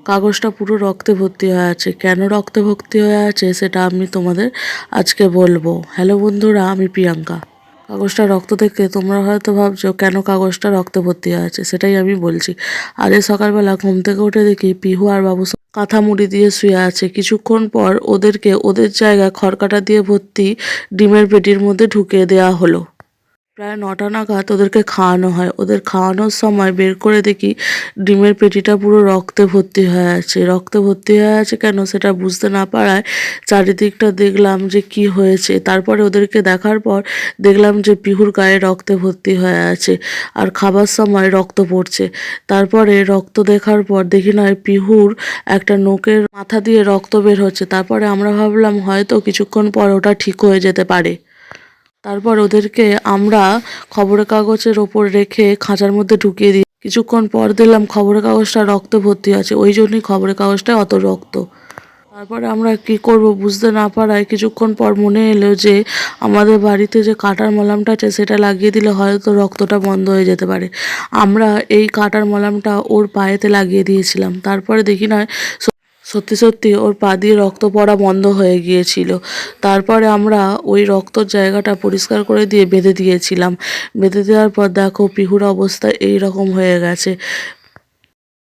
কাগজটা পুরো রক্তে ভর্তি হয়ে আছে। কেন রক্তে ভর্তি হয়ে আছে সেটা আমি তোমাদের আজকে বলবো। হ্যালো বন্ধুরা, আমি প্রিয়াঙ্কা। কাগজটা রক্ত দেখে তোমরা হয়তো ভাবছো কেন কাগজটা রক্তে ভর্তি হয়ে আছে, সেটাই আমি বলছি। আজ সকালবেলা ঘুম থেকে উঠে দেখি পিহু আর বাবু কাঁথা মুড়ি দিয়ে শুয়ে আছে। কিছুক্ষণ পর ওদেরকে ওদের জায়গায় খড়কাটা দিয়ে ভর্তি ডিমের পেটির মধ্যে ঢুকিয়ে দেওয়া হলো। প্রায় ৯টা নাগাদ ওদেরকে খাওয়ানো হয়। ওদের খাওয়ানোর সময় বের করে দেখি ডিমের পেটিটা পুরো রক্তে ভর্তি হয়ে আছে। রক্তে ভর্তি হয়ে আছে কেন সেটা বুঝতে না পারায় চারিদিকটা দেখলাম যে কি হয়েছে। তারপরে ওদেরকে দেখার পর দেখলাম যে পিহুর গায়ে রক্তে ভর্তি হয়ে আছে আর খাবার সময় রক্ত পড়ছে। তারপরে রক্ত দেখার পর দেখি নয় পিহুর একটা নোকের মাথা দিয়ে রক্ত বের হচ্ছে। তারপরে আমরা ভাবলাম হয়তো কিছুক্ষণ পর ওটা ঠিক হয়ে যেতে পারে। তারপর ওদেরকে আমরা খবরের কাগজের ওপর রেখে খাঁচার মধ্যে ঢুকিয়ে দিই। কিছুক্ষণ পর দেখলাম খবরের কাগজটা রক্তে ভর্তি আছে, ওই জন্যই খবরের কাগজটায় অত রক্ত। তারপরে আমরা কি করব বুঝতে না পারায় কিছুক্ষণ পর মনে এলো যে আমাদের বাড়িতে যে কাটার মলমটা আছে সেটা লাগিয়ে দিলে হয়তো রক্তটা বন্ধ হয়ে যেতে পারে। আমরা এই কাটার মলমটা ওর পায়েতে লাগিয়ে দিয়েছিলাম। তারপরে দেখি নয় সত্যি সত্যি ওর পা দিয়ে রক্ত পড়া বন্ধ হয়ে গিয়েছিল। তারপরে আমরা ওই রক্তর জায়গাটা পরিষ্কার করে দিয়ে বেঁধে দিয়েছিলাম। বেঁধে দেওয়ার পর দেখো পিহুর অবস্থা এই রকম হয়ে গেছে।